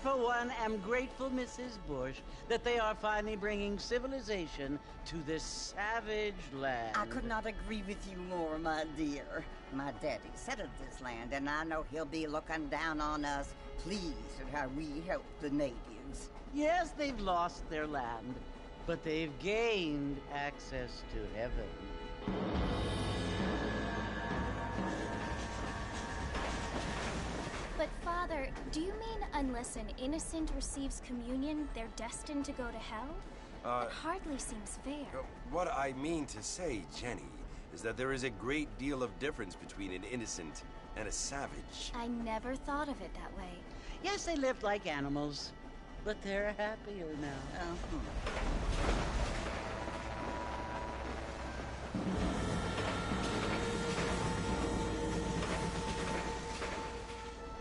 for one, am grateful, Mrs. Bush, that they are finally bringing civilization to this savage land. I could not agree with you more, my dear. My daddy settled this land, and I know he'll be looking down on us, pleased at how we help the natives. Yes, they've lost their land, but they've gained access to heaven. But, Father, do you mean unless an innocent receives communion, they're destined to go to hell? That hardly seems fair. What I mean to say, Jenny, is that there is a great deal of difference between an innocent and a savage. I never thought of it that way. Yes, they lived like animals, but they're happier now.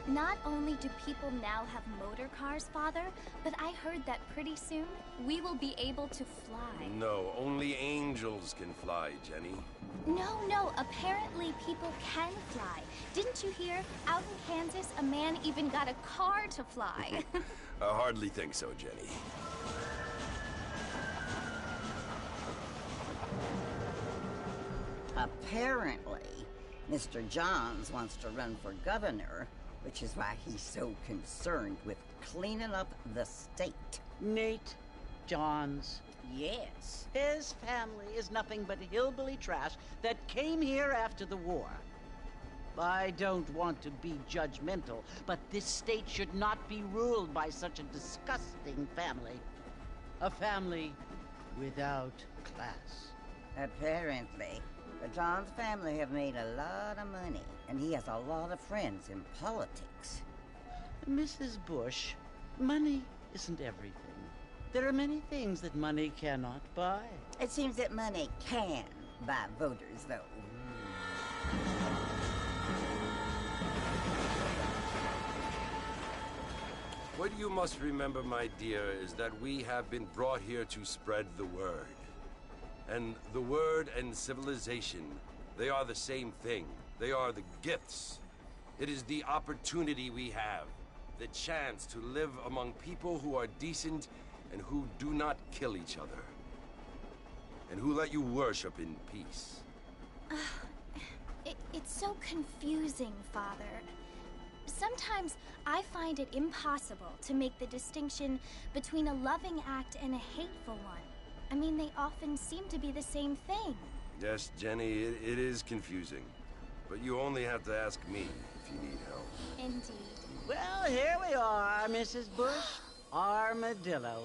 Not only do people now have motor cars, Father, but I heard that pretty soon we will be able to fly. No, only angels can fly, Jenny. No, apparently people can fly. Didn't you hear? Out in Kansas, a man even got a car to fly. I hardly think so, Jenny. Apparently, Mr. Johns wants to run for governor, which is why he's so concerned with cleaning up the state. Nate Johns. Yes. His family is nothing but hillbilly trash that came here after the war. I don't want to be judgmental, but this state should not be ruled by such a disgusting family. A family without class. Apparently. The Johns family have made a lot of money, and he has a lot of friends in politics. Mrs. Bush, money isn't everything. There are many things that money cannot buy. It seems that money can buy voters, though. What you must remember, my dear, is that we have been brought here to spread the word. And the word and civilization, they are the same thing. They are the gifts. It is the opportunity we have, the chance to live among people who are decent and who do not kill each other, and who let you worship in peace. It's so confusing, Father. Sometimes I find it impossible to make the distinction between a loving act and a hateful one. I mean, they often seem to be the same thing. Yes, Jenny, it is confusing. But you only have to ask me if you need help. Indeed. Well, here we are, Mrs. Bush. Armadillo.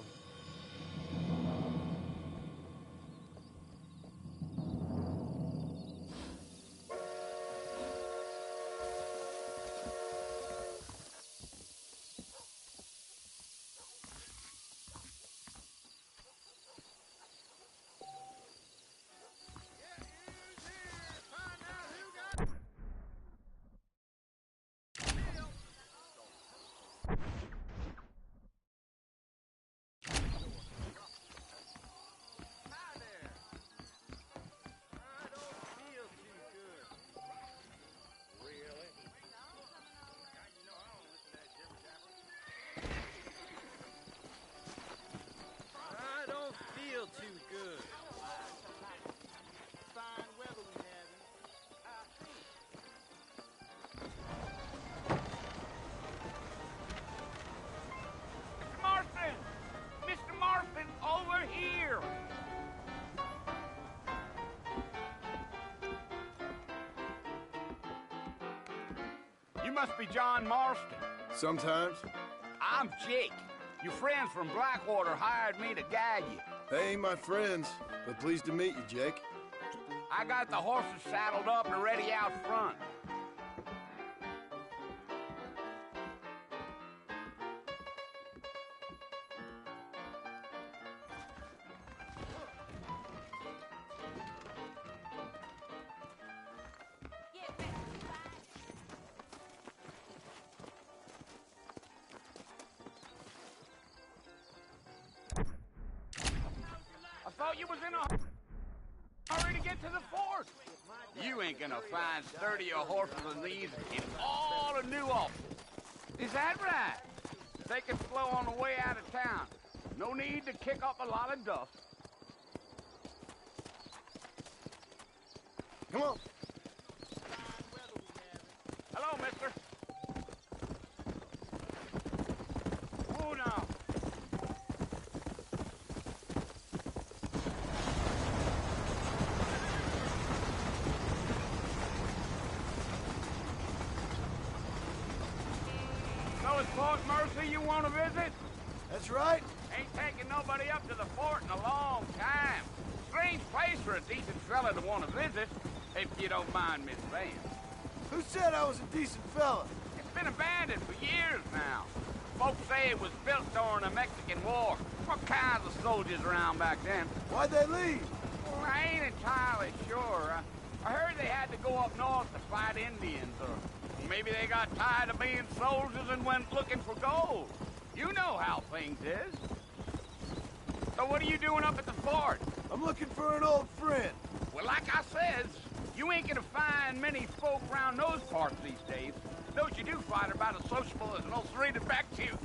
You must be John Marston. Sometimes. I'm Jake. Your friends from Blackwater hired me to guide you. They ain't my friends, but pleased to meet you, Jake. I got the horses saddled up and ready out front. I thought you was in a hurry to get to the fort. You ain't gonna find sturdier horses than these in all of New Ulster. Is that right? Take it slow on the way out of town. No need to kick up a lot of dust. Come on. Hello, mister. Oh, now. So it's Fort Mercy you want to visit? That's right. Ain't taking nobody up to the fort in a long time. Strange place for a decent fella to want to visit, if you don't mind me saying. Who said I was a decent fella? It's been abandoned for years now. Folks say it was built during the Mexican War. All kinds of soldiers around back then. Why'd they leave? Well, I ain't entirely sure. I heard they had to go up north to fight Indians, or maybe they got tired of being soldiers and went looking for gold. You know how things is. So what are you doing up at the fort? I'm looking for an old friend. Well, like I says, you ain't gonna find many folk around those parts these days. Those you do find are about as sociable as an old serrated back tooth.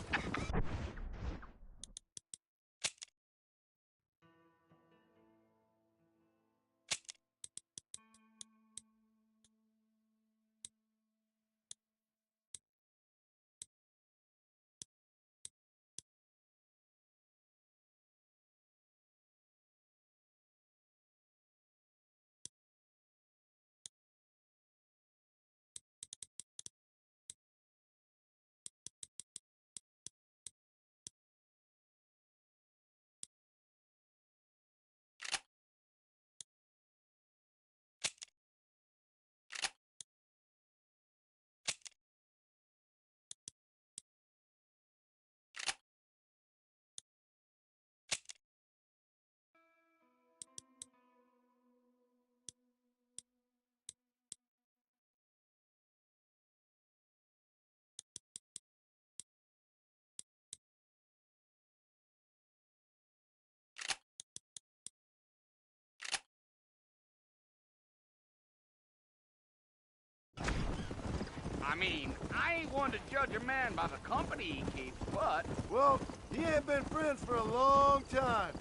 I mean, I ain't one to judge a man by the company he keeps, but... Well, he ain't been friends for a long time.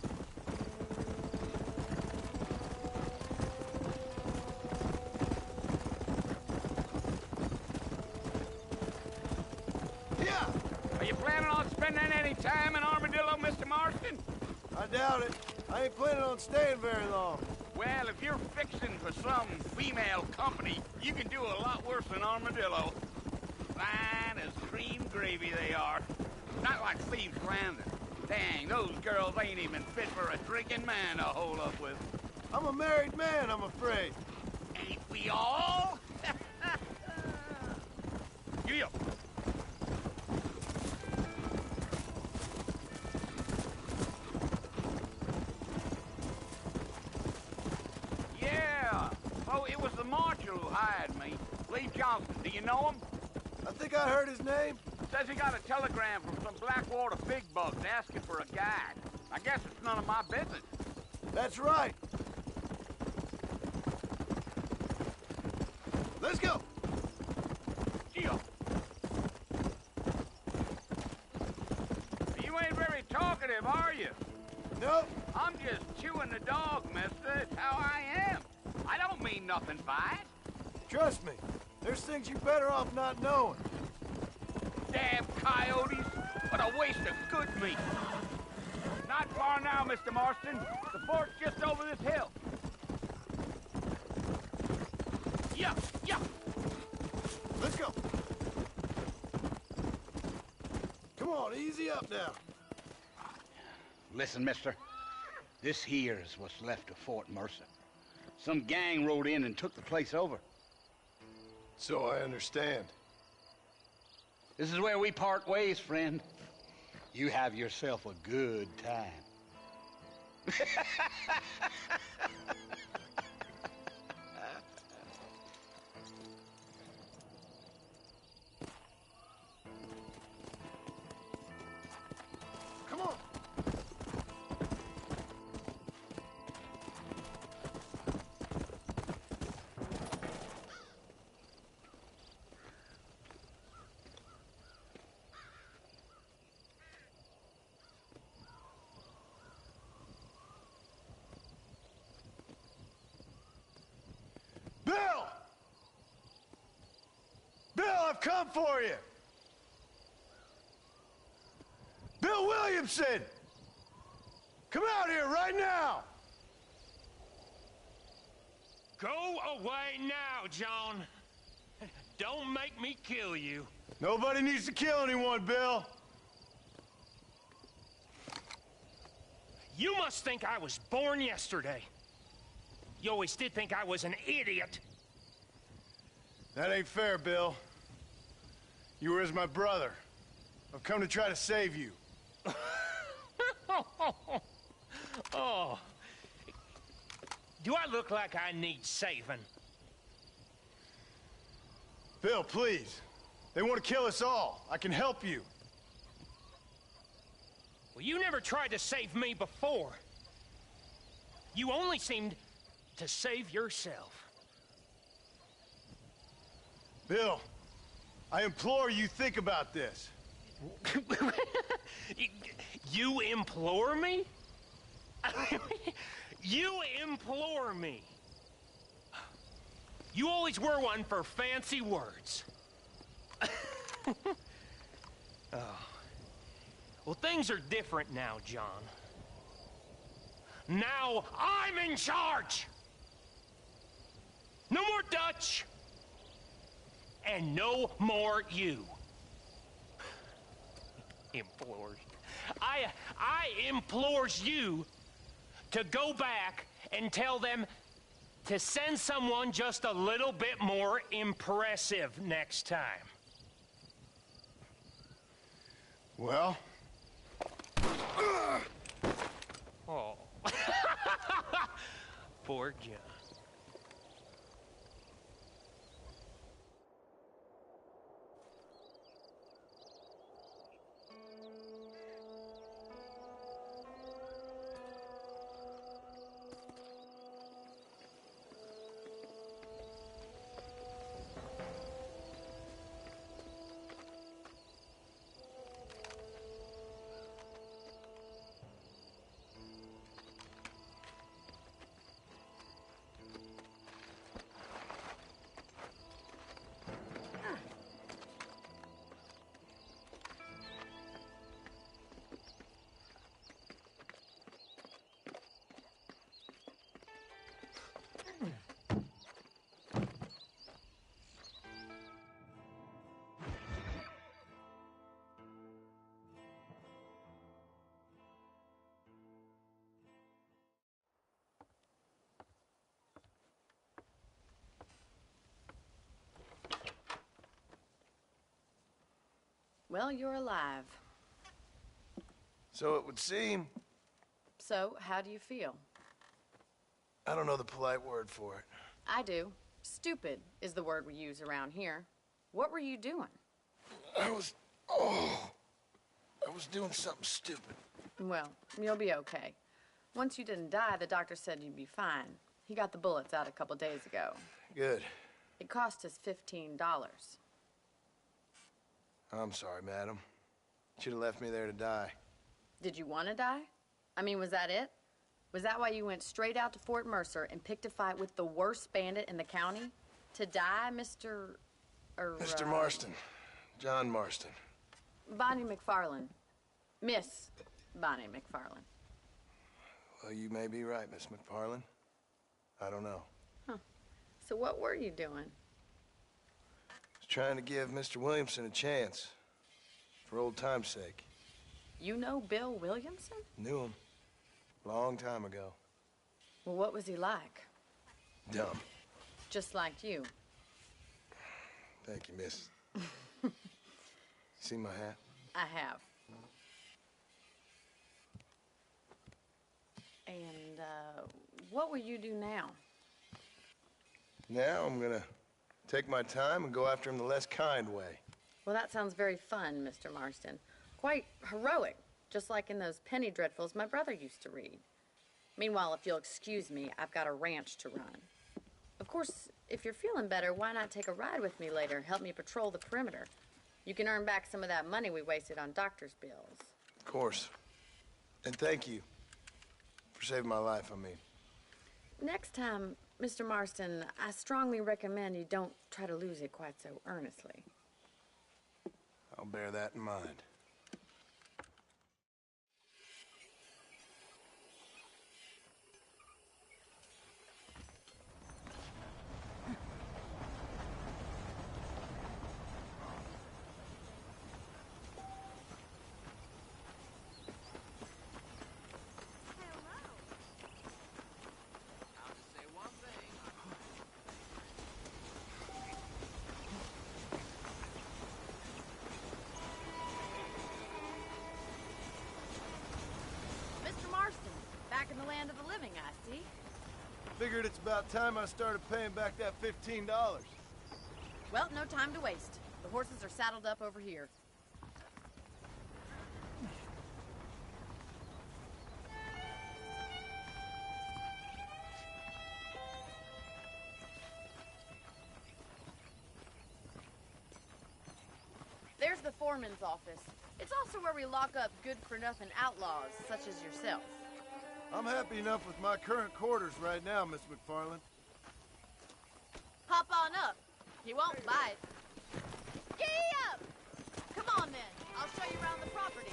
Yeah! Are you planning on spending any time in Armadillo, Mr. Marston? I doubt it. I ain't planning on staying very long. Well, if you're fixing for some female company, you can do a lot worse than Armadillo. Fine as cream gravy they are. Not like Thieves Landing. Dang, those girls ain't even fit for a drinking man to hold up with. I'm a married man, I'm afraid. Ain't we all? Yeah. Yeah. Oh, it was the marshal who hired me. Lee Johnson. Do you know him? I think I heard his name. Says he got a telegram from some Blackwater big bugs asking for a guide. I guess it's none of my business. That's right. Let's go. Yeah. You ain't very talkative, are you? Nope. I'm just chewing the dog, mister. It's how I am. I don't mean nothing by it. Trust me. There's things you're better off not knowing. Damn coyotes. What a waste of good meat. Not far now, Mr. Marston. The fort's just over this hill. Yeah, yeah. Let's go. Come on, easy up now. Listen, mister. This here is what's left of Fort Mercer. Some gang rode in and took the place over. So I understand. This is where we part ways, friend. You have yourself a good time. Come on. Bill! Bill, I've come for you! Bill Williamson! Come out here right now! Go away now, John. Don't make me kill you. Nobody needs to kill anyone, Bill. You must think I was born yesterday. You always did think I was an idiot. That ain't fair, Bill. You were as my brother. I've come to try to save you. Oh. Do I look like I need saving? Bill, please. They want to kill us all. I can help you. Well, you never tried to save me before. You only seemed to save yourself. Bill, I implore you think about this. You implore me? You implore me. You always were one for fancy words. Oh. Well, things are different now, John. Now I'm in charge! No more Dutch! And no more you. Implores. I implores you to go back and tell them to send someone just a little bit more impressive next time. Well? Oh. Poor John. Well, you're alive. So it would seem. So, how do you feel? I don't know the polite word for it. I do. Stupid is the word we use around here. What were you doing? I was doing something stupid. Well, you'll be okay. Once you didn't die, the doctor said you'd be fine. He got the bullets out a couple days ago. Good. It cost us $15. I'm sorry, madam. Should have left me there to die. Did you want to die? I mean, was that it? Was that why you went straight out to Fort Mercer and picked a fight with the worst bandit in the county? To die, Mr. Mr. Marston. John Marston. Bonnie McFarland. Miss Bonnie McFarland. Well, you may be right, Miss McFarland. I don't know. Huh. So what were you doing? I was trying to give Mr. Williamson a chance. For old time's sake. You know Bill Williamson? Knew him. Long time ago. Well, what was he like? Dumb. Just like you. Thank you, miss. See my hat? I have. And, what will you do now? Now I'm gonna take my time and go after him the less kind way. Well, that sounds very fun, Mr. Marston. Quite heroic, just like in those penny dreadfuls my brother used to read. Meanwhile, if you'll excuse me, I've got a ranch to run. Of course, if you're feeling better, why not take a ride with me later and help me patrol the perimeter? You can earn back some of that money we wasted on doctor's bills. Of course. And thank you for saving my life, I mean. Next time, Mr. Marston, I strongly recommend you don't try to lose it quite so earnestly. I'll bear that in mind. Of the living, I see. Figured it's about time I started paying back that $15. Well, no time to waste. The horses are saddled up over here. There's the foreman's office. It's also where we lock up good-for-nothing outlaws, such as yourself. I'm happy enough with my current quarters right now, Miss McFarland. Hop on up. He won't bite. Giddy up! Come on, then. I'll show you around the property.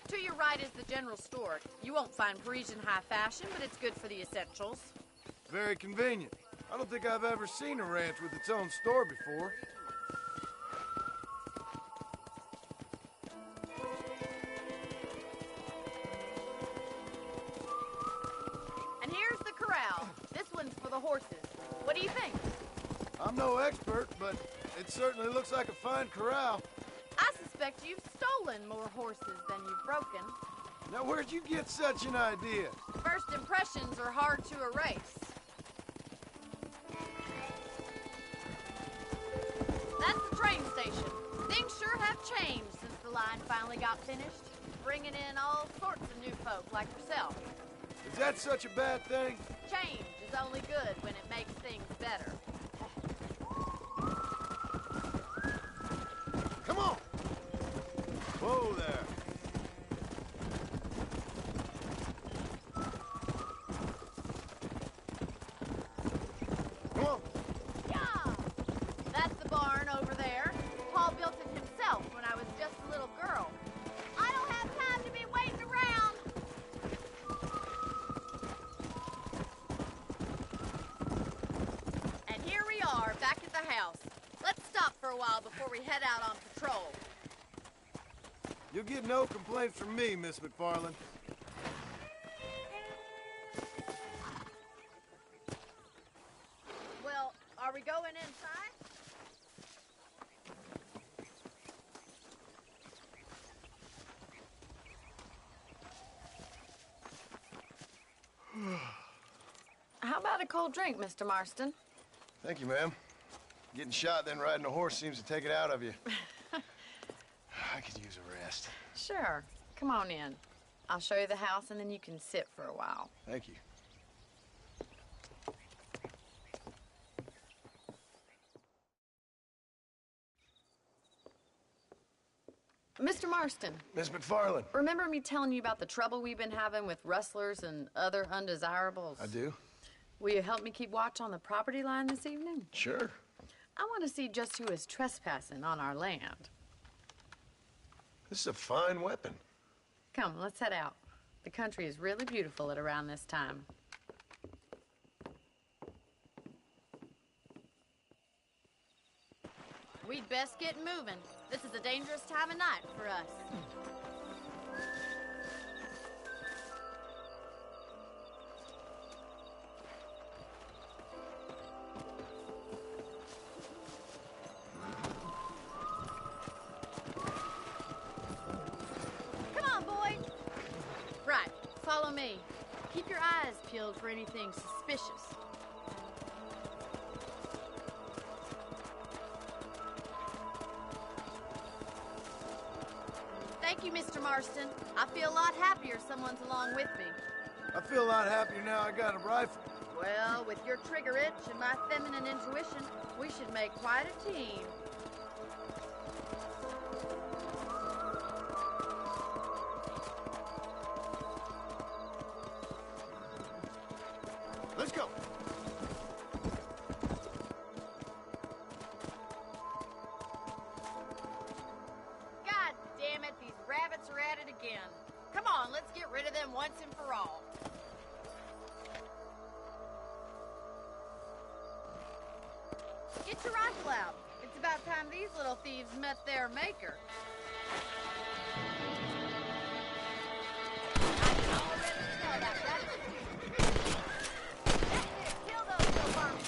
To your right is the general store. You won't find Parisian high fashion, but it's good for the essentials. Very convenient. I don't think I've ever seen a ranch with its own store before. And here's the corral. This one's for the horses. What do you think? I'm no expert, but it certainly looks like a fine corral. I suspect you've stolen more horses than you've broken. Now, where'd you get such an idea? First impressions are hard to erase. That's the train station. Things sure have changed since the line finally got finished, bringing in all sorts of new folk like yourself. Is that such a bad thing? Change is only good when it makes things better. Come on! Whoa there. Come on. Yeah! That's the barn over there. Paul built it himself when I was just a little girl. I don't have time to be waiting around. And here we are, back at the house. Let's stop for a while before we head out on patrol. You'll get no complaints from me, Miss McFarland. Well, are we going inside? How about a cold drink, Mr. Marston? Thank you, ma'am. Getting shot, then riding a horse seems to take it out of you. I could use a rest. Sure. Come on in. I'll show you the house, and then you can sit for a while. Thank you. Mr. Marston. Miss McFarland. Remember me telling you about the trouble we've been having with rustlers and other undesirables? I do. Will you help me keep watch on the property line this evening? Sure. I want to see just who is trespassing on our land. This is a fine weapon. Come, let's head out. The country is really beautiful at around this time. We'd best get moving. This is a dangerous time of night for us. Come on, boy. Right, follow me. Keep your eyes peeled for anything suspicious. Thank Thank you, Mr. Marston. I feel a lot happier someone's along with me. I feel a lot happier now I got a rifle. Well, with your trigger itch and my feminine intuition, we should make quite a team. Let's go. God damn it, these rabbits are at it again. Come on, let's get rid of them once and for all. Get your rifle out. It's about time these little thieves met their maker. I can already smell that rabbit stew. That's it. Kill those little bums.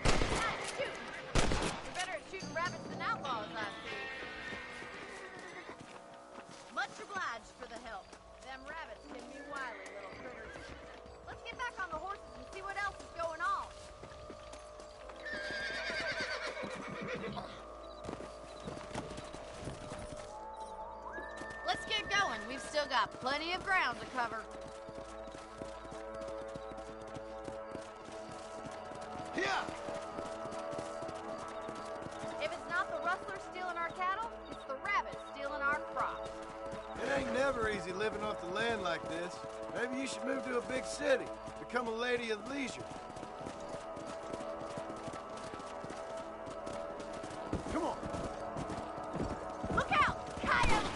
Nice shooting. You're better at shooting rabbits than outlaws, I see. Much obliged for the help. Them rabbits can be wily little critters. Let's get back on the horses and see what else is going on. Let's get going. We've still got plenty of ground to cover. Yeah. If it's not the rustlers stealing our cattle, it's the rabbits stealing our crops. It ain't never easy living off the land like this. Maybe you should move to a big city, become a lady of leisure. Come on. Look out! Coyotes!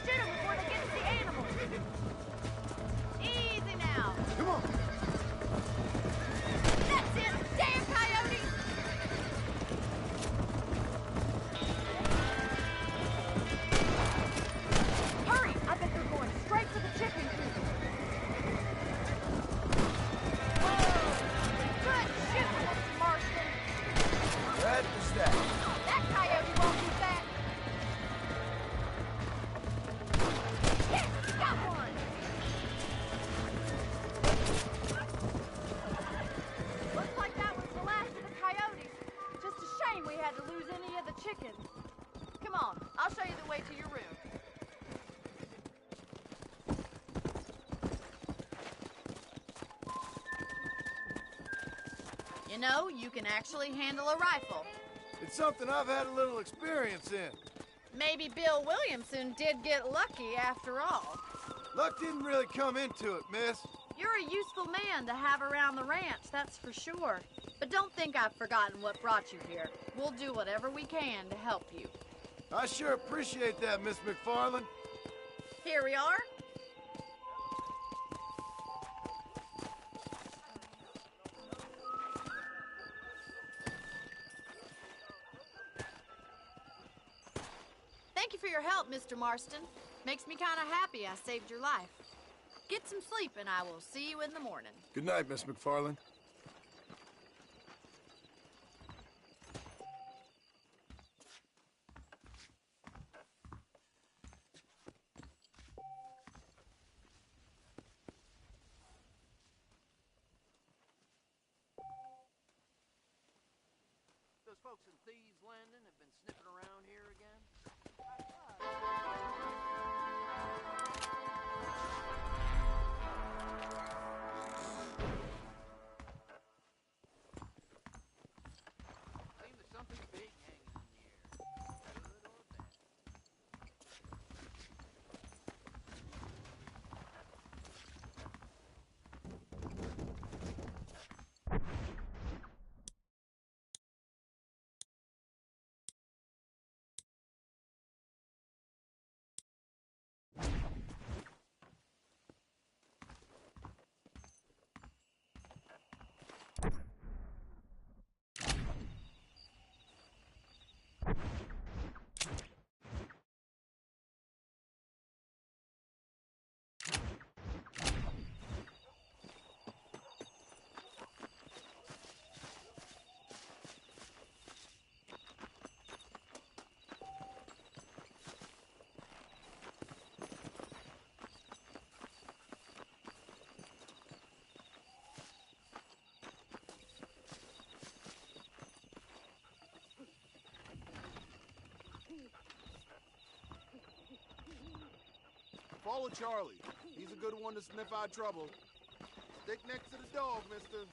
Shoot them before they get to the animals. Easy now. Come on. That's it! Damn coyotes! Hurry! I bet they're going straight for the chicken coop. Whoa! Good shooting, Mr. Marston. That is that. That coyote won't be back. Yes, got one. Looks like that was the last of the coyotes. Just a shame we had to lose any of the chickens. Come on, I'll show you the way to your room. You know, you can actually handle a rifle. It's something I've had a little experience in. Maybe Bill Williamson did get lucky after all. Luck didn't really come into it, miss. You're a useful man to have around the ranch, that's for sure. But don't think I've forgotten what brought you here. We'll do whatever we can to help you. I sure appreciate that, Miss McFarland. Here we are. Thank you for your help, Mr. Marston. Makes me kind of happy I saved your life. Get some sleep and I will see you in the morning. Good night, Miss McFarland. Those folks in Thieves Landing have been sniffing around here again. Follow Charlie. He's a good one to sniff out trouble. Stick next to the dog, mister.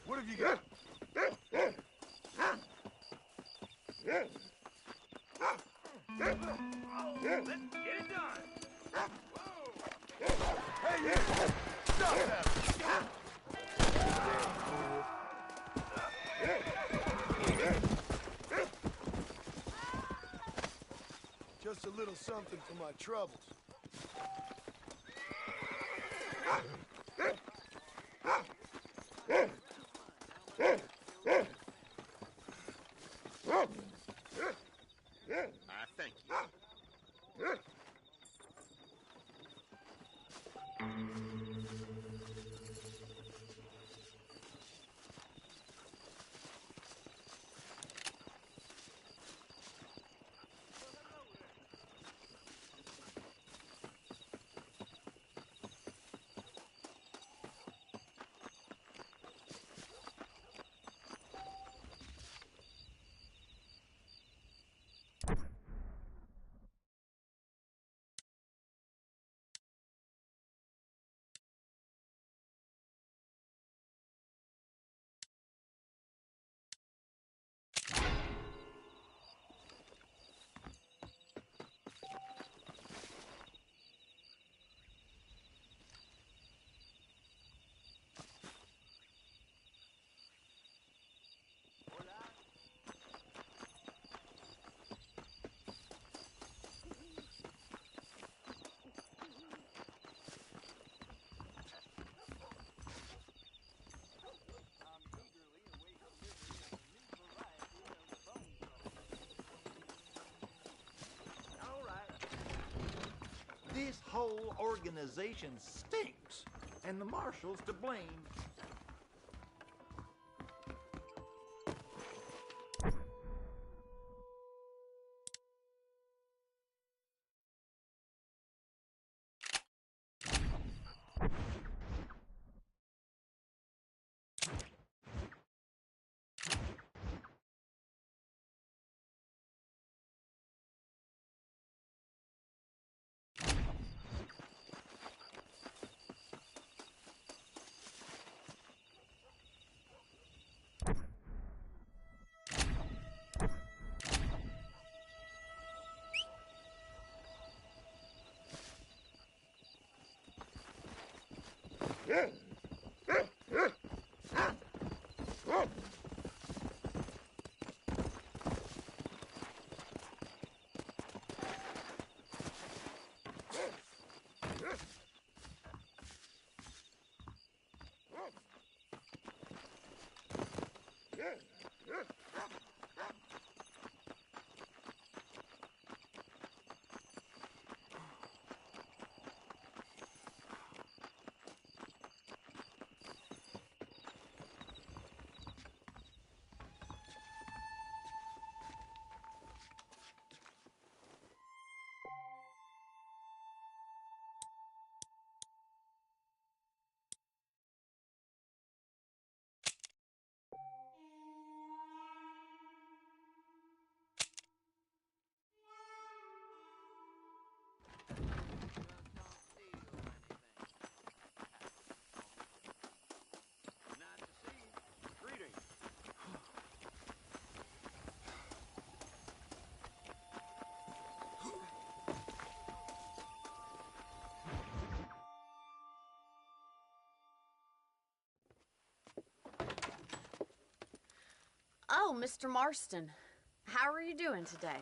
What have you got? Let's get it done. Hey, you! Stop that! Just a little something for my troubles. Thank you. This whole organization stinks, and the marshal's to blame. Oh, Mr. Marston. How are you doing today?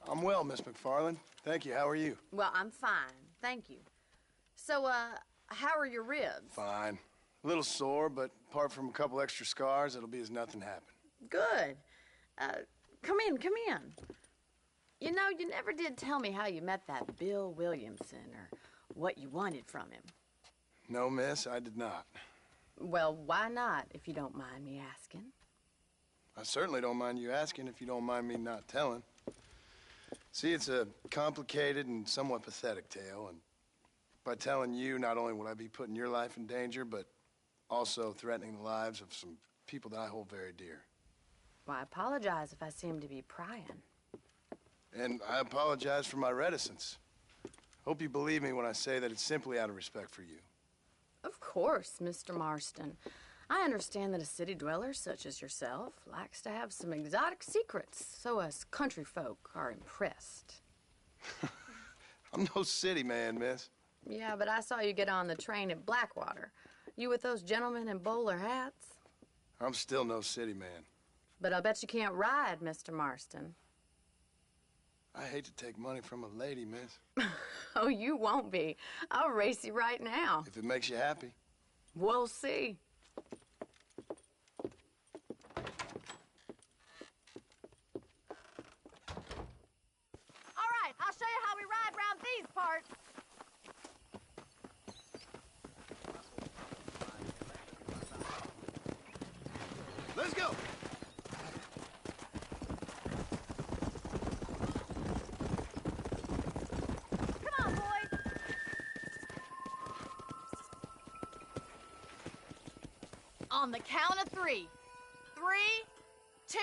I'm well, Miss McFarland. Thank you. How are you? Well, I'm fine. Thank you. So, how are your ribs? Fine. A little sore, but apart from a couple extra scars, it'll be as nothing happened. Good. Come in, come in. You know, you never did tell me how you met that Bill Williamson or what you wanted from him. No, miss, I did not. Well, why not, if you don't mind me asking? I certainly don't mind you asking if you don't mind me not telling. See, it's a complicated and somewhat pathetic tale, and by telling you, not only will I be putting your life in danger, but also threatening the lives of some people that I hold very dear. Well, I apologize if I seem to be prying. And I apologize for my reticence. Hope you believe me when I say that it's simply out of respect for you. Of course, Mr. Marston. I understand that a city dweller such as yourself likes to have some exotic secrets, so us country folk are impressed. I'm no city man, miss. Yeah, but I saw you get on the train at Blackwater. You with those gentlemen in bowler hats? I'm still no city man. But I'll bet you can't ride, Mr. Marston. I hate to take money from a lady, miss. Oh, you won't be. I'll race you right now. If it makes you happy. We'll see. All right, I'll show you how we ride around these parts. Let's go! Come on, boys. On the count of 3. 3, 2,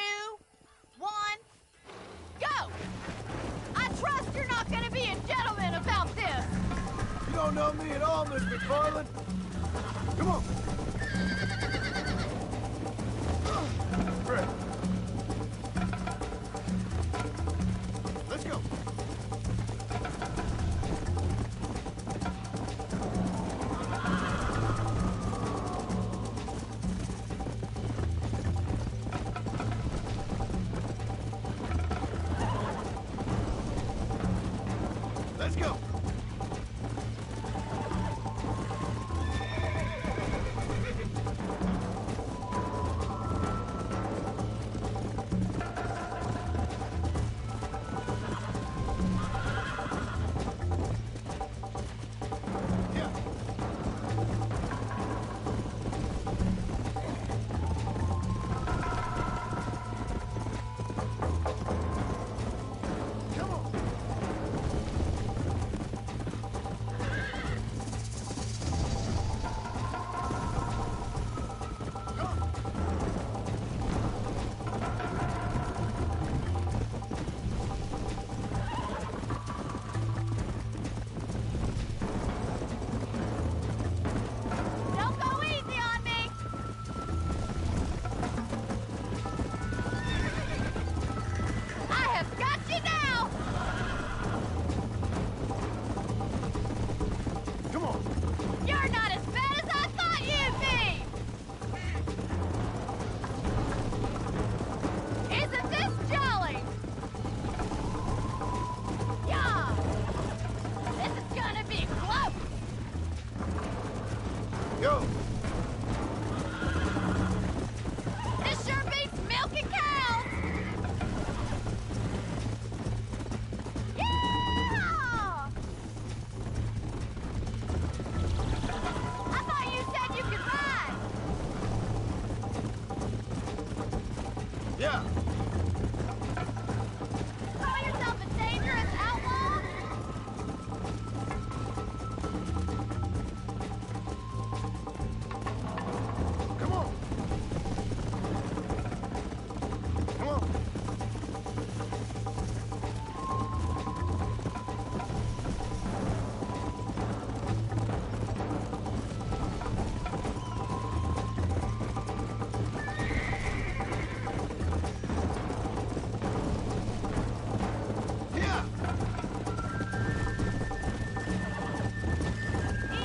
1, go! I trust you're not gonna be a gentleman about this. You don't know me at all, Miss McFarland. Come on. Fred. Let's go. Let's go. Yeah. Call yourself a dangerous outlaw? Come on. Come on. Yeah.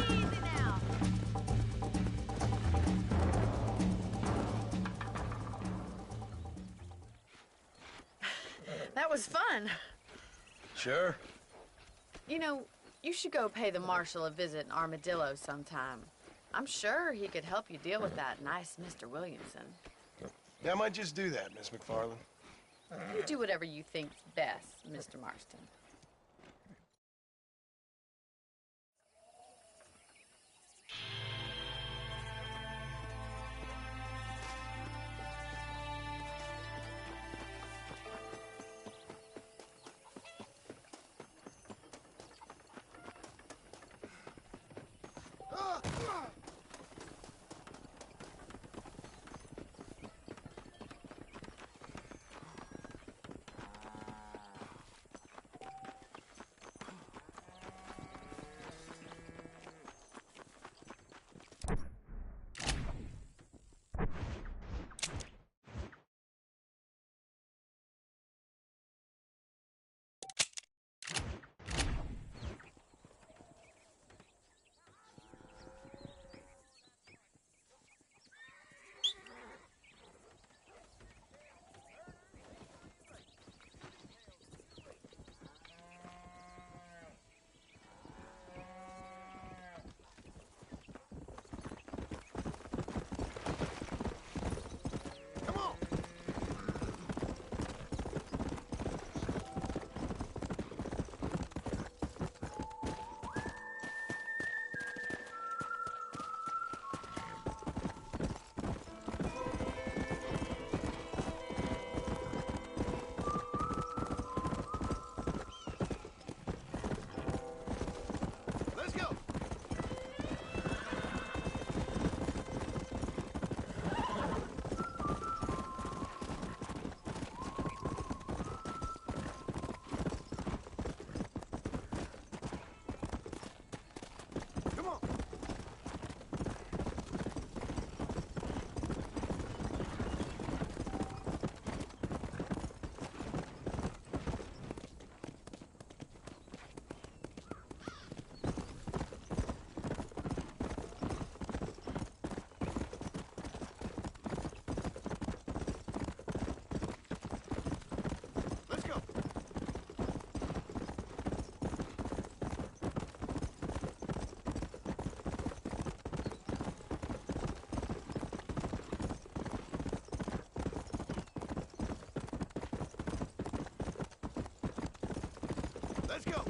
Easy now. That was fun. Sure. You know, you should go pay the marshal a visit in Armadillo sometime. I'm sure he could help you deal with that nice Mr. Williamson. Yeah, I might just do that, Miss McFarland. You do whatever you think's best, Mr. Marston. Let's go. Come on. Let's go. Let's go.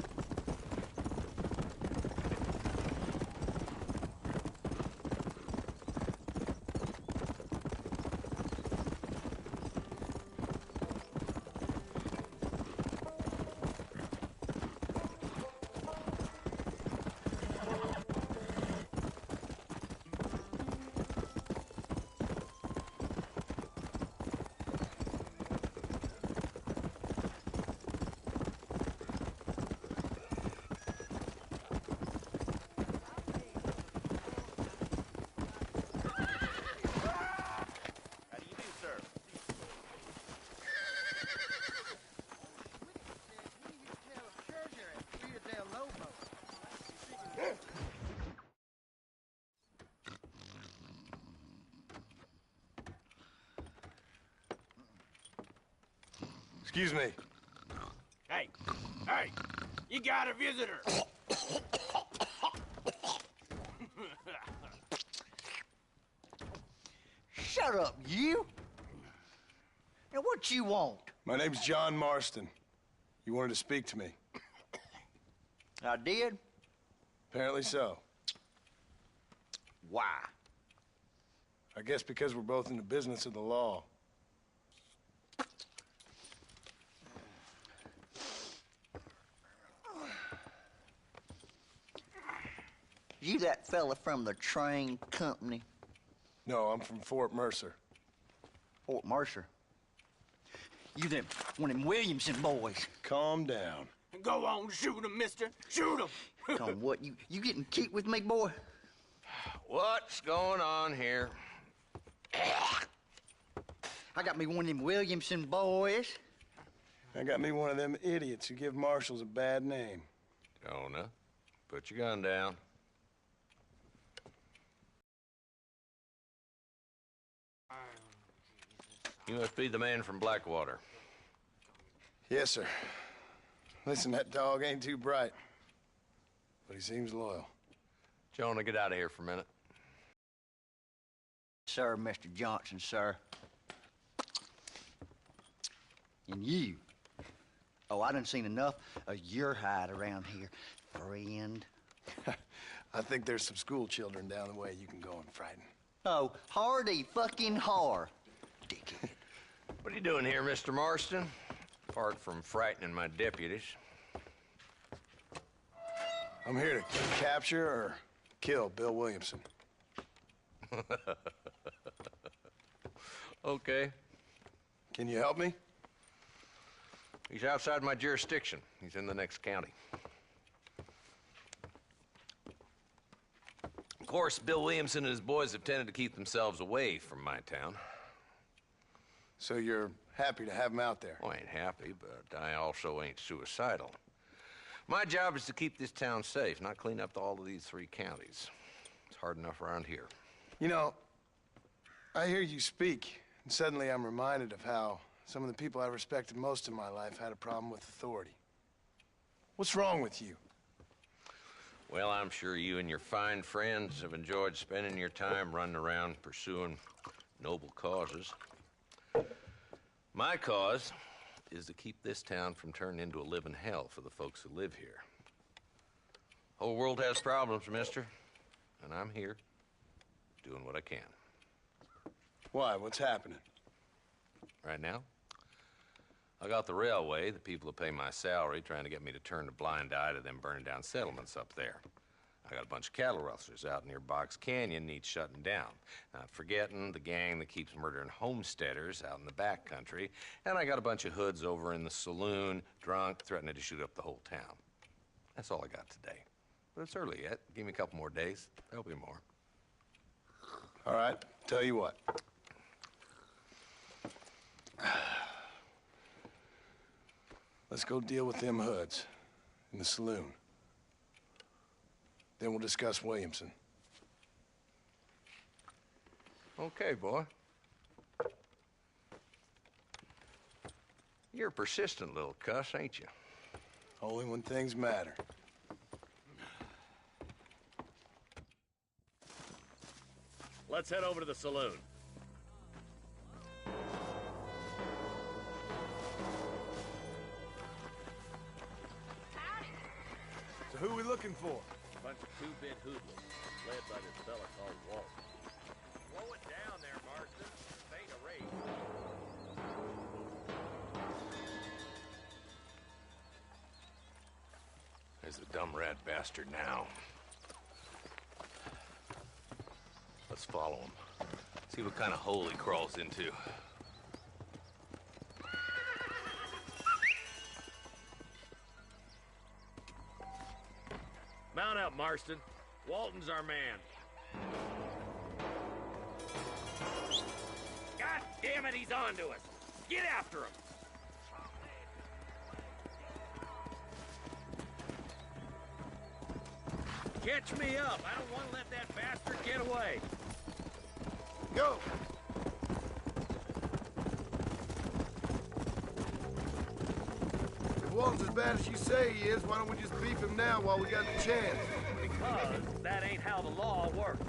How do you do, sir? Excuse me. Hey, hey, you got a visitor. Shut up, you! Now, what you want? My name's John Marston. You wanted to speak to me. I did? Apparently so. Why? I guess because we're both in the business of the law. You that fella from the train company? No, I'm from Fort Mercer. Fort Mercer? You them, one of them Williamson boys. Calm down. Go on, shoot him, mister. Shoot him. Come on, what, you getting kicked with me, boy? What's going on here? I got me one of them Williamson boys. I got me one of them idiots who give marshals a bad name. Jonah, put your gun down. You must be the man from Blackwater. Yes, sir. Listen, that dog ain't too bright, but he seems loyal. Jonah, get out of here for a minute. Sir, Mr. Johnson, sir. And you. Oh, I done seen enough of your hide around here, friend. I think there's some school children down the way you can go and frighten. Oh, hardy fucking har. Dickhead. What are you doing here, Mr. Marston? Apart from frightening my deputies. I'm here to capture or kill Bill Williamson. Okay. Can you help me? He's outside my jurisdiction. He's in the next county. Of course, Bill Williamson and his boys have tended to keep themselves away from my town. So you're happy to have him out there? Well, I ain't happy, but I also ain't suicidal. My job is to keep this town safe, not clean up all of these 3 counties. It's hard enough around here. You know, I hear you speak, and suddenly I'm reminded of how some of the people I respected most in my life had a problem with authority. What's wrong with you? Well, I'm sure you and your fine friends have enjoyed spending your time running around pursuing noble causes. My cause is to keep this town from turning into a living hell for the folks who live here. Whole world has problems, mister, and I'm here doing what I can. Why? What's happening? Right now, I got the railway, the people who pay my salary, trying to get me to turn a blind eye to them burning down settlements up there. I got a bunch of cattle rustlers out near Box Canyon needs shutting down. Not forgetting the gang that keeps murdering homesteaders out in the back country. And I got a bunch of hoods over in the saloon, drunk, threatening to shoot up the whole town. That's all I got today. But it's early yet. Give me a couple more days. There'll be more. All right, tell you what. Let's go deal with them hoods in the saloon. Then we'll discuss Williamson. Okay, boy. You're a persistent little cuss, ain't you? Only when things matter. Let's head over to the saloon. So who are we looking for? A bunch of two-bit hoodlums, led by this fella called Walt. Slow it down there, Marston. This ain't a race. There's the dumb rat bastard now. Let's follow him. See what kind of hole he crawls into. Mount up, Marston. Walton's our man. God damn it, he's on to us. Get after him. Catch me up. I don't want to let that bastard get away. Go! If Walton's as bad as you say he is, why don't we just beef him now while we got the chance? Because that ain't how the law works.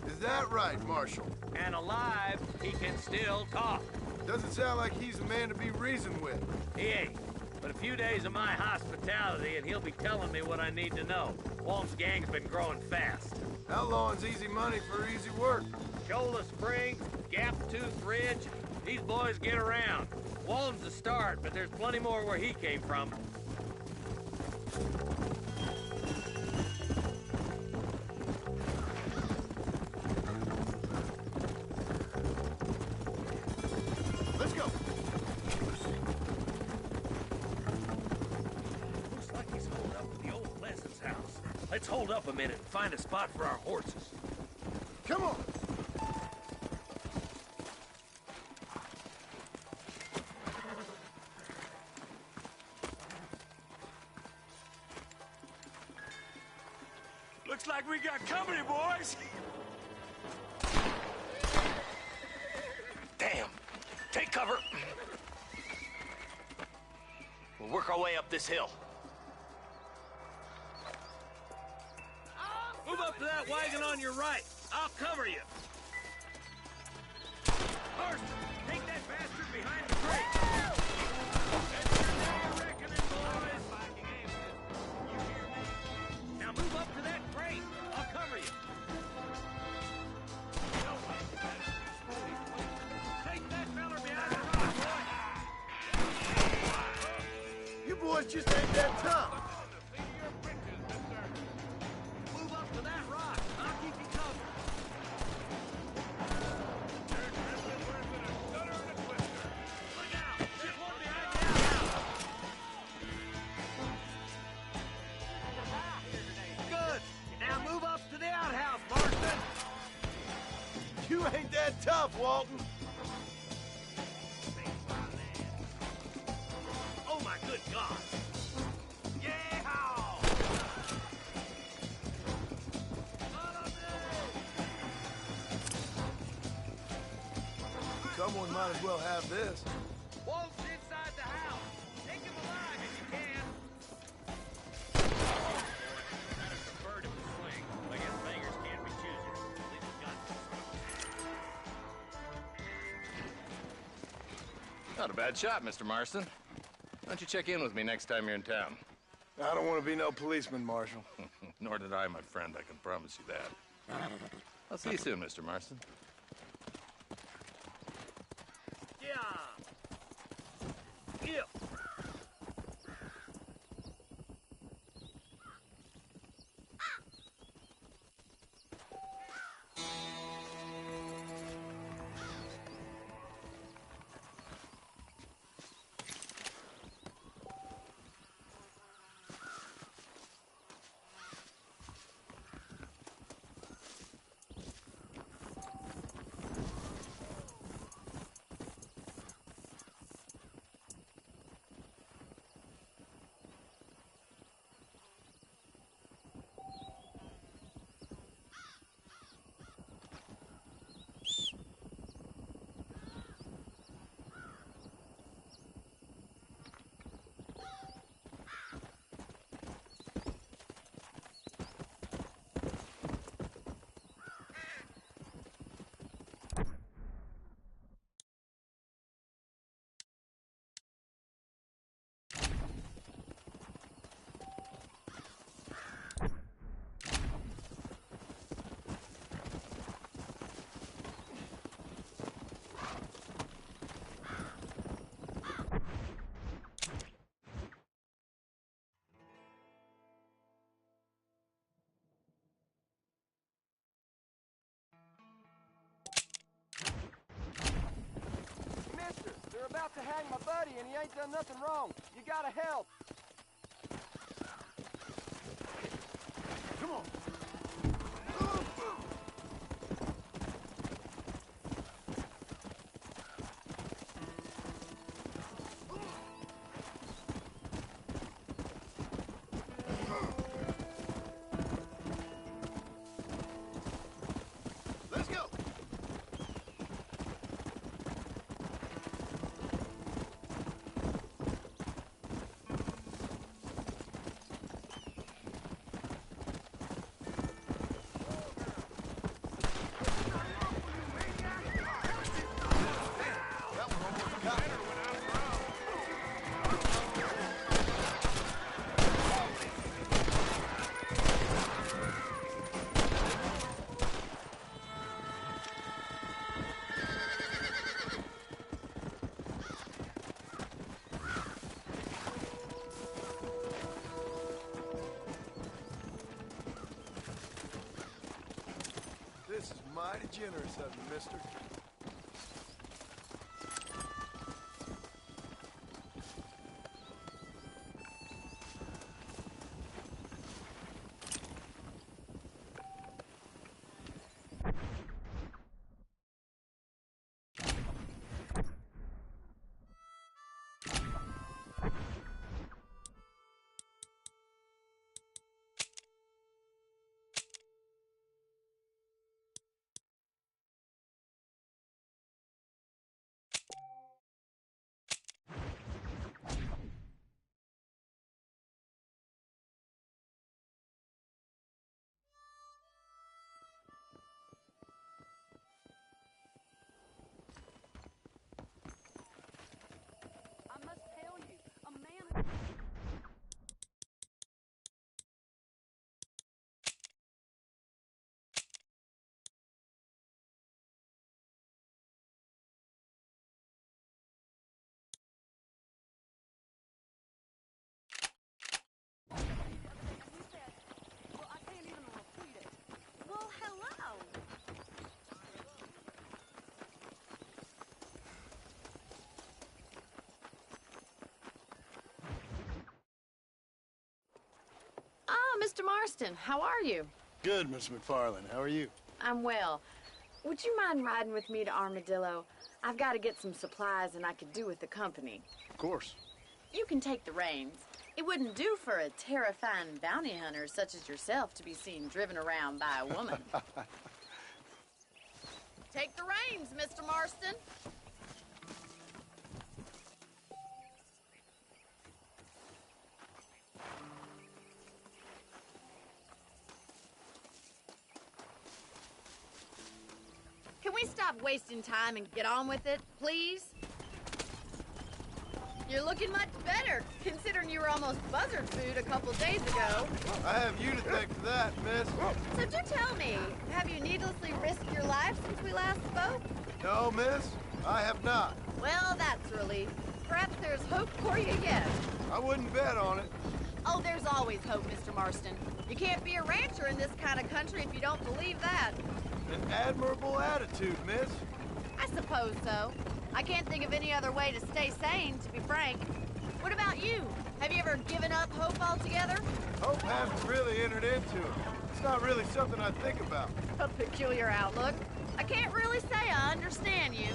Is that right, Marshal? And alive, he can still talk. Doesn't sound like he's a man to be reasoned with. He ain't. But a few days of my hospitality and he'll be telling me what I need to know. Walton's gang's been growing fast. Outlawing's easy money for easy work. Shoulder Springs, Gap Tooth Ridge, these boys get around. Walton's the start, but there's plenty more where he came from. Let's hold up a minute and find a spot for our horses. Come on! Looks like we got company, boys! Damn! Take cover! We'll work our way up this hill. Move up to that wagon on your right. I'll cover you. First, take that bastard behind the crate. That's your day of reckoning, boys. You hear me? Now move up to that crate. I'll cover you. Take that feller behind the rock, boy. You boys just ain't that tough. You ain't that tough, Walton. Oh, my good God. Yeehaw! Someone might as well have this. Wolf's inside the house. Take him alive if you can. I'd have preferred it to swing. I guess beggars can't be choosers. At least we got some. Not a bad shot, Mr. Marston. Why don't you check in with me next time you're in town? I don't want to be no policeman, Marshal. Nor did I, my friend. I can promise you that. I'll see you soon, Mr. Marston. Yeah. They're about to hang my buddy, and he ain't done nothing wrong. You gotta help. Come on. Let's go. This is mighty generous of you, mister. Mr. Marston, how are you? Good, Miss McFarland. How are you? I'm well. Would you mind riding with me to Armadillo? I've got to get some supplies and I could do with the company. Of course. You can take the reins. It wouldn't do for a terrifying bounty hunter such as yourself to be seen driven around by a woman. Take the reins, Mr. Marston. Can we stop wasting time and get on with it, please? You're looking much better, considering you were almost buzzard food a couple days ago. I have you to thank for that, miss. So do tell me, have you needlessly risked your life since we last spoke? No, miss, I have not. Well, that's a relief. Perhaps there's hope for you yet. I wouldn't bet on it. Oh, there's always hope, Mr. Marston. You can't be a rancher in this kind of country if you don't believe that. An admirable attitude, miss. I suppose so. I can't think of any other way to stay sane, to be frank. What about you? Have you ever given up hope altogether? Hope hasn't really entered into it. It's not really something I think about. A peculiar outlook. I can't really say I understand you.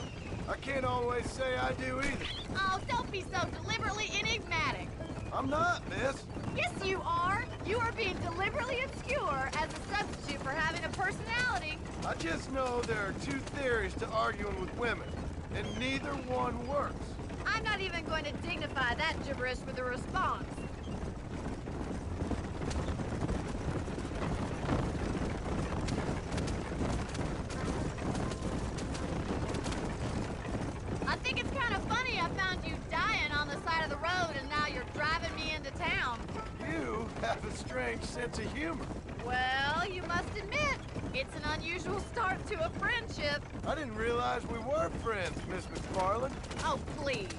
I can't always say I do either. Oh, don't be so deliberately enigmatic. I'm not, miss. Yes, you are. You are being deliberately obscure as a substitute for having a personality. I just know there are two theories to arguing with women, and neither one works. I'm not even going to dignify that gibberish with a response. I think it's kind of funny I found you dying on the side of the road and now you're driving me into town. You have a strange sense of humor. Well, you must admit, it's an unusual start to a friendship. I didn't realize we were friends, Miss McFarland. Oh, please.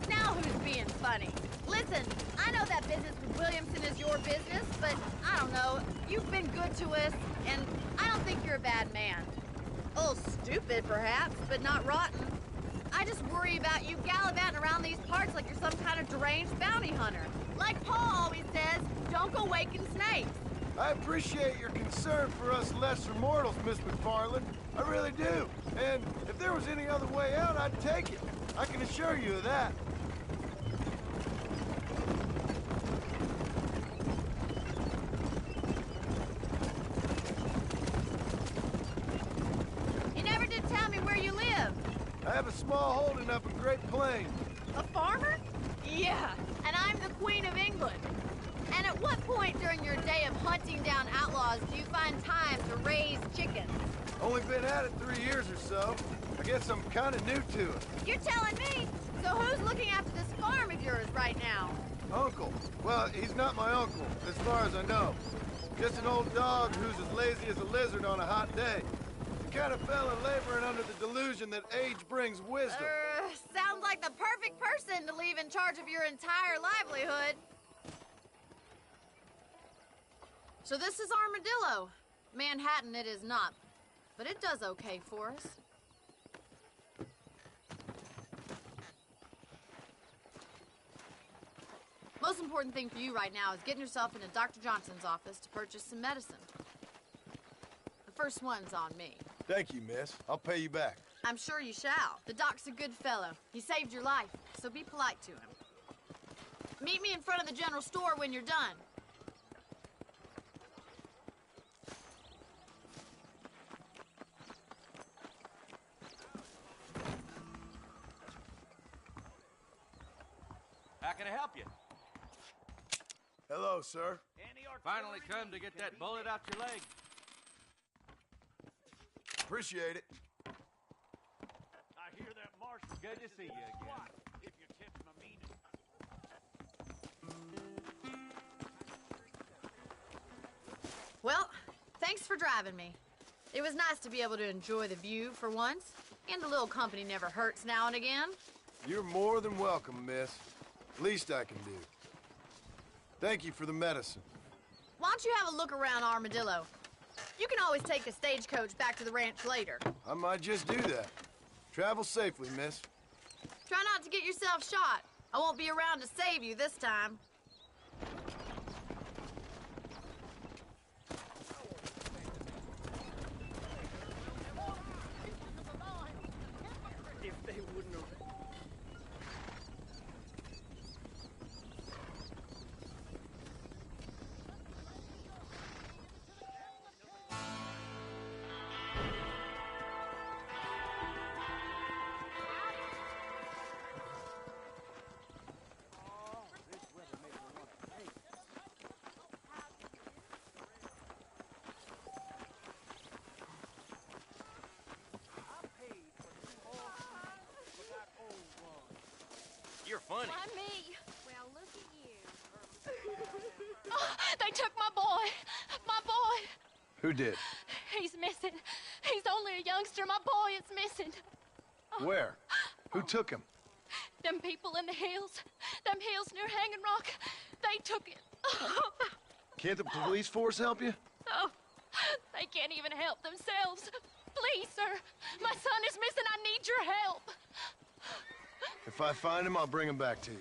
Now who's being funny? Listen, I know that business with Williamson is your business, but I don't know. You've been good to us, and I don't think you're a bad man. A little stupid, perhaps, but not rotten. I just worry about you gallivanting around these parts like you're some kind of deranged bounty hunter. Like Paul always says, don't go waking snakes. I appreciate your concern for us lesser mortals, Miss McFarland. I really do. And if there was any other way out, I'd take it. I can assure you of that. You never did tell me where you live. I have a small holding up in Great Plains. A farmer? Yeah, and I'm the Queen of England. And at what point during your day of hunting down outlaws do you find time to raise chickens? Only been at it 3 years or so. I guess I'm kind of new to it. You're telling me? So who's looking after this farm of yours right now? Uncle. Well, he's not my uncle, as far as I know. Just an old dog who's as lazy as a lizard on a hot day. The kind of fella laboring under the delusion that age brings wisdom. Sounds like the perfect person to leave in charge of your entire livelihood. So this is Armadillo. Manhattan it is not, but it does okay for us. Most important thing for you right now is getting yourself into Dr. Johnson's office to purchase some medicine. The first one's on me. Thank you, miss. I'll pay you back. I'm sure you shall. The doc's a good fellow. He saved your life, so be polite to him. Meet me in front of the general store when you're done. How can I help you? Hello, sir. Finally come to get that bullet out your leg. Appreciate it. I hear that, Marshal. Good to see you again. If your tip's my meaning. Well, thanks for driving me. It was nice to be able to enjoy the view for once, and a little company never hurts now and again. You're more than welcome, miss. Least I can do. Thank you for the medicine. Why don't you have a look around Armadillo? You can always take a stagecoach back to the ranch later. I might just do that. Travel safely, miss. Try not to get yourself shot. I won't be around to save you this time. funny. Why me? Well, look at you. Oh, they took my boy. My boy. Who did? He's missing. He's only a youngster. My boy is missing. Where? Who took him? Them people in the hills. Them hills near Hanging Rock. They took it. Can't the police force help you? Oh, they can't even help themselves. Please, sir. My son is missing. I need your help. If I find him, I'll bring him back to you.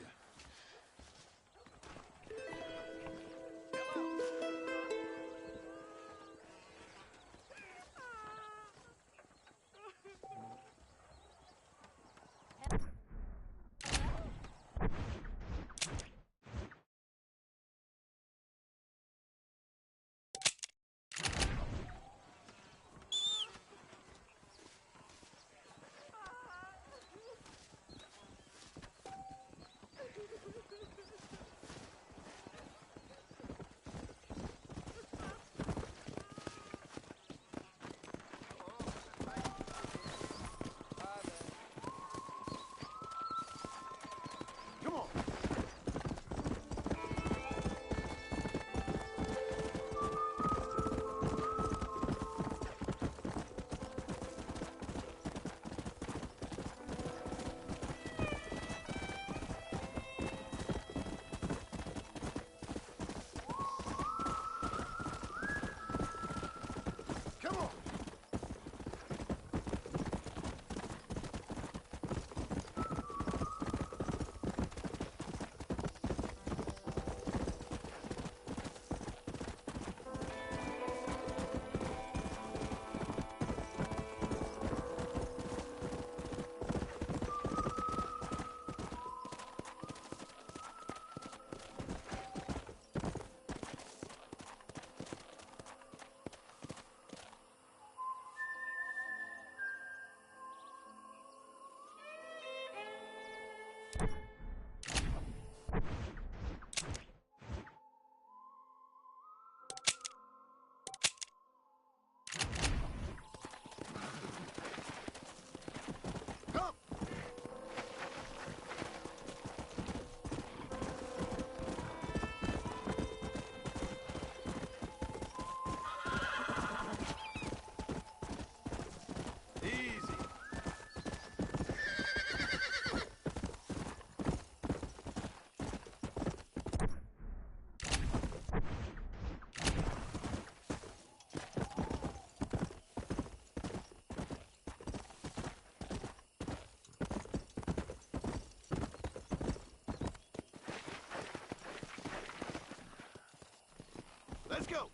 Let's go!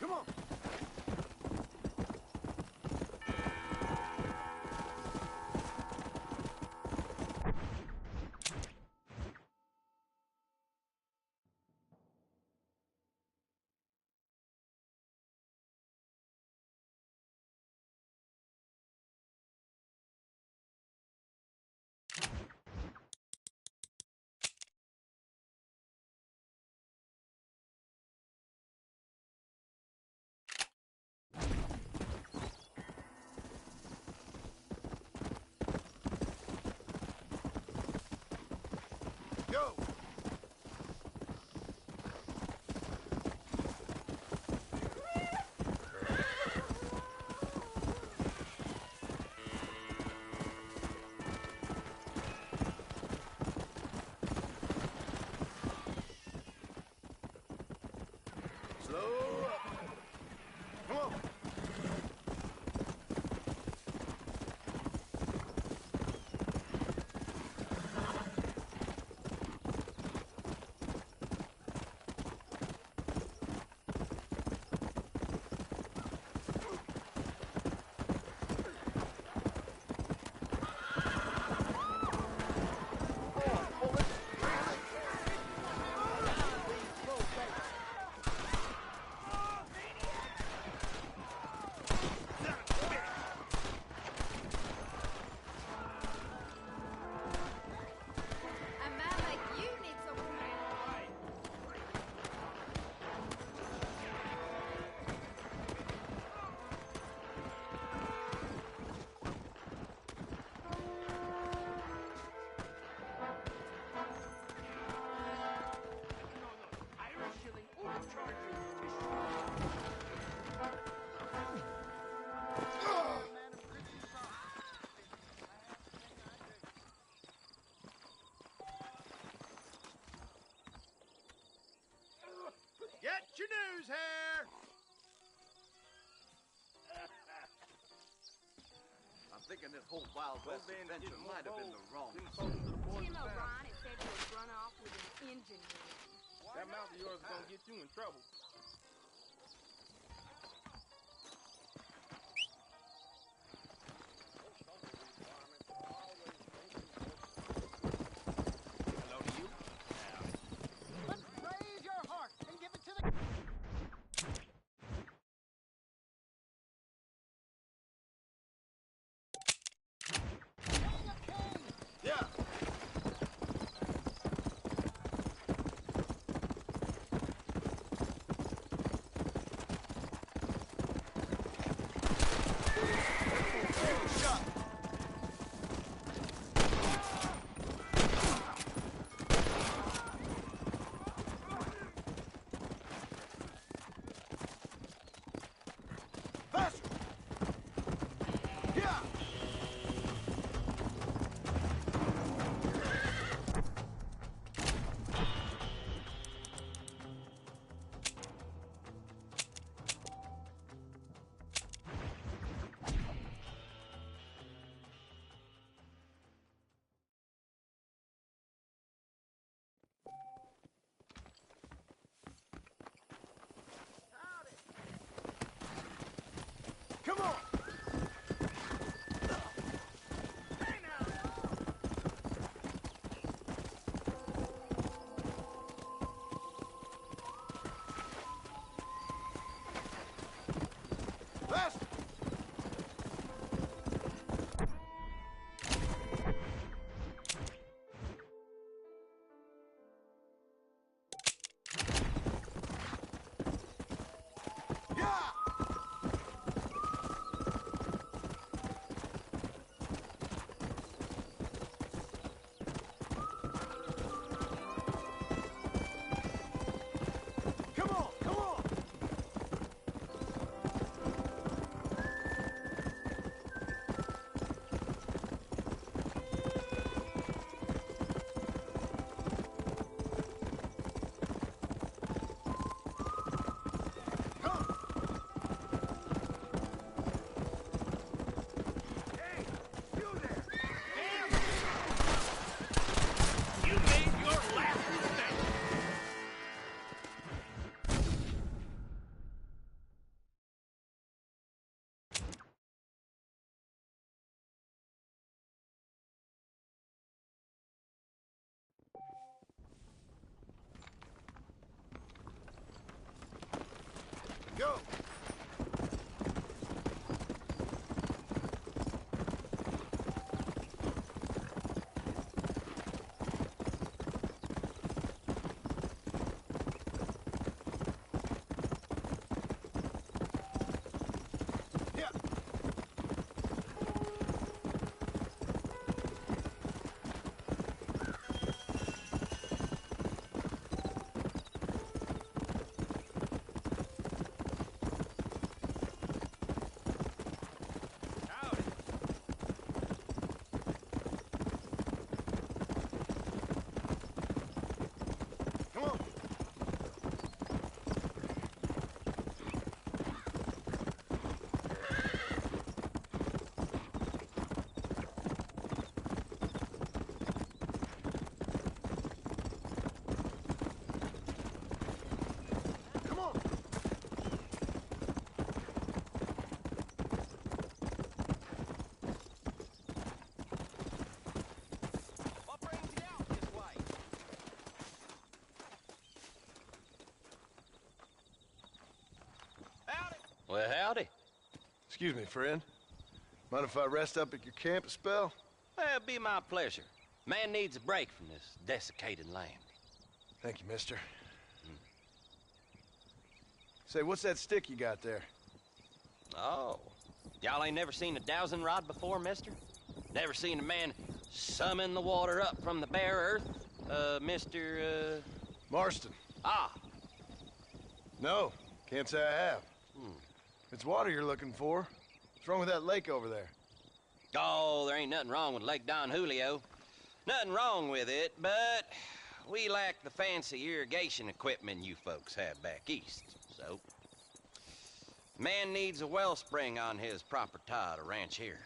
Come on! Go! Slow up. Come on. thinking this whole Wild West adventure might have been the wrong Tim O'Brien said you would run off with an engine room. That mouth of yours is gonna get you in trouble. Hello to you. Let's raise your heart and give it to the... Yeah. Come on! Faster! Come on, come on! You made your last mistake. Go! Yeah. Come on. Come on. What brings you out this way? Howdy. Well, howdy. Excuse me, friend. Mind if I rest up at your camp a spell? Well, it'd be my pleasure. Man needs a break from this desiccated land. Thank you, mister. Say, what's that stick you got there? Oh. Y'all ain't never seen a dowsing rod before, mister? Never seen a man summon the water up from the bare earth? Mr. Marston. Ah. No, can't say I have. If it's water you're looking for, what's wrong with that lake over there? Oh, there ain't nothing wrong with Lake Don Julio. Nothing wrong with it, but we lack the fancy irrigation equipment you folks have back east, so... Man needs a wellspring on his property to ranch here.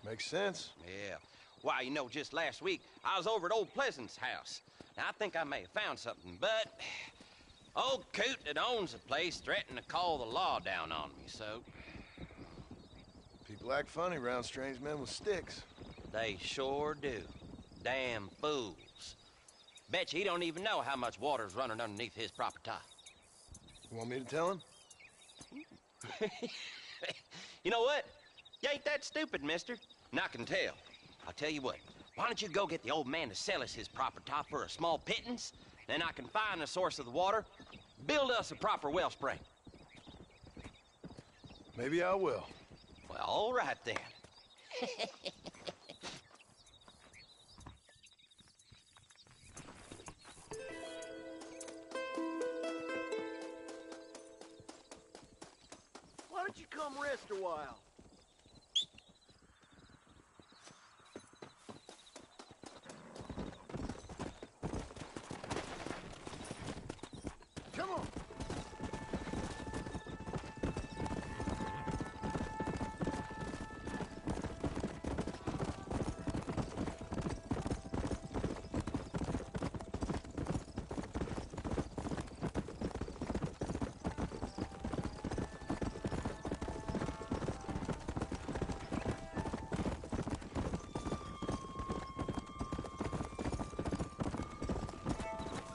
Makes sense. Yeah. Why, you know, just last week, I was over at old Pleasant's house. Now, I think I may have found something, but old coot that owns the place threatened to call the law down on me, so... People act funny around strange men with sticks. They sure do. Damn fools. Bet you he don't even know how much water's running underneath his property. You want me to tell him? You know what? You ain't that stupid, mister. And I can tell. I'll tell you what. Why don't you go get the old man to sell us his property for a small pittance? Then I can find the source of the water, build us a proper wellspring. Maybe I will. Well, all right then. Why don't you come rest a while? Come on.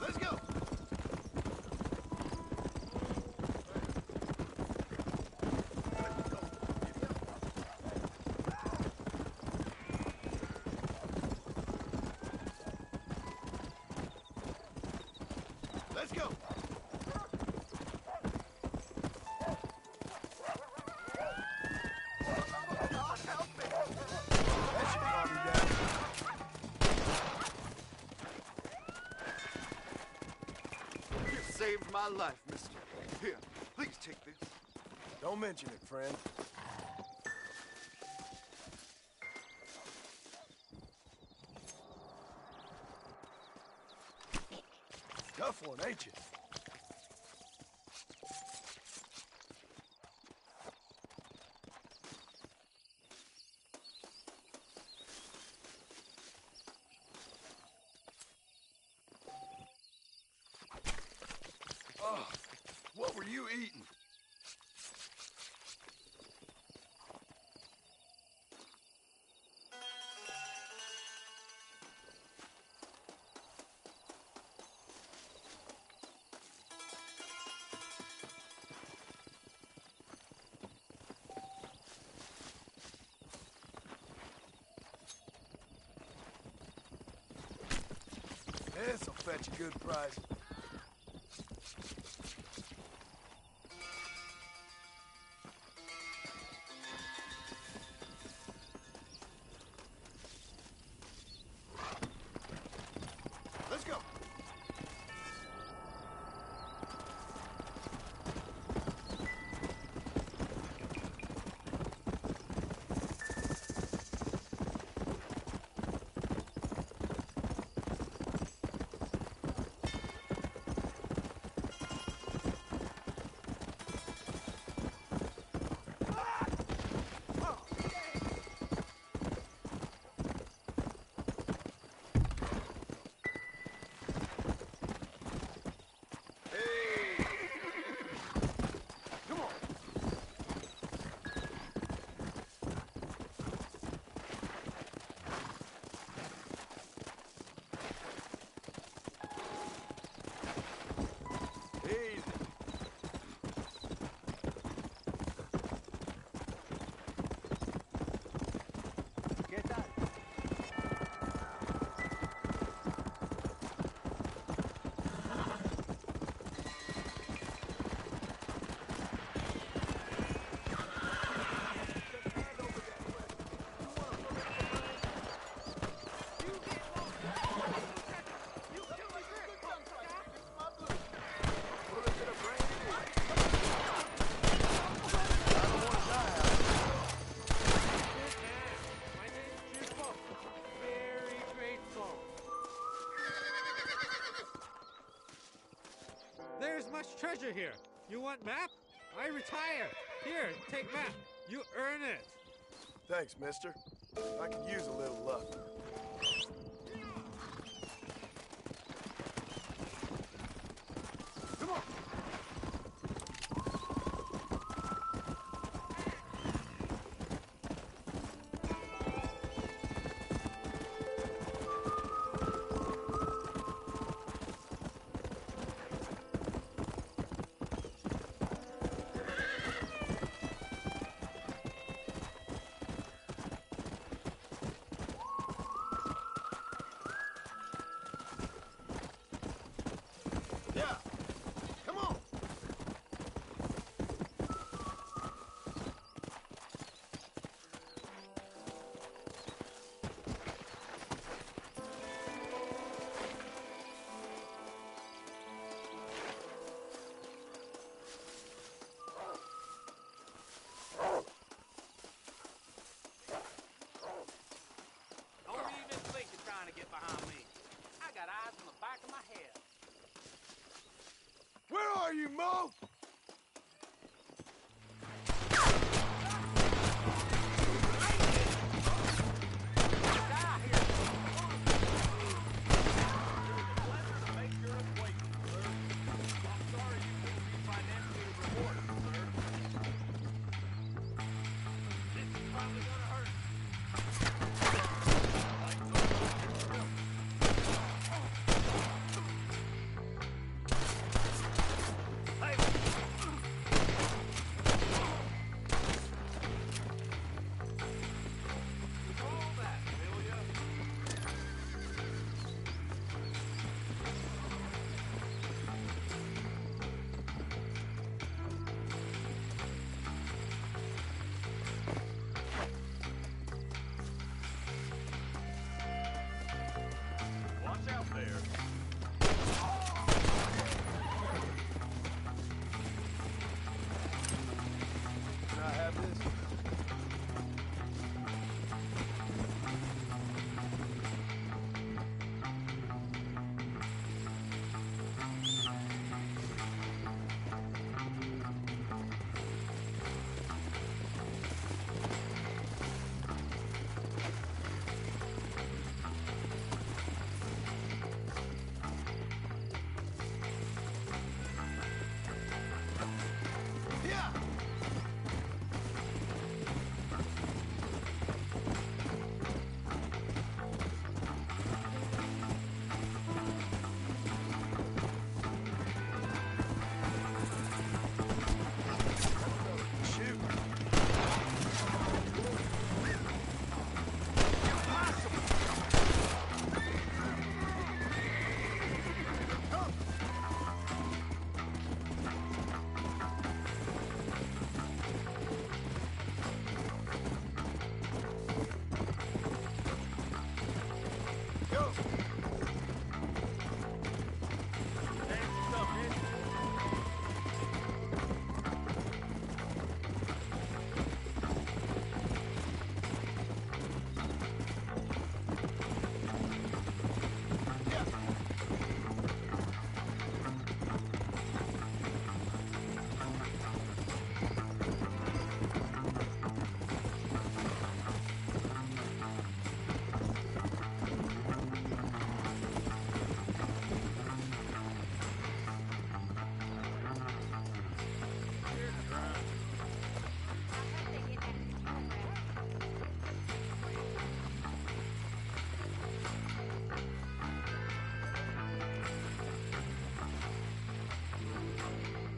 Let's go. Let's go. That should calm you down. You saved my life, mister. Here, please take this. Don't mention it, friend. Tough one, ain't you? Oh, what were you eating? This'll fetch a good price. Let's go. There's much treasure here. You want map? I retire. Here, take map. You earn it. Thanks, mister. I could use a little luck. Come on! Yeah! Come on! Don't even think of trying to get behind me. I got eyes on the back of my head. Where are you, Mo? Watch out there. Can I have this? Yeah! Shoot! Go!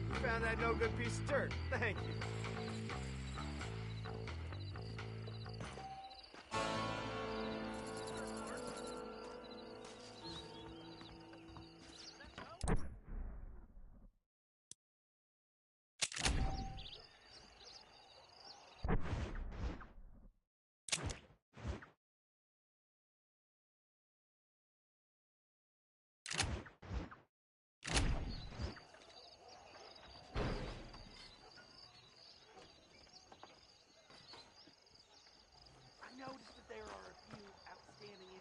You found that no good piece of dirt. Thank you. I noticed that there are a few outstanding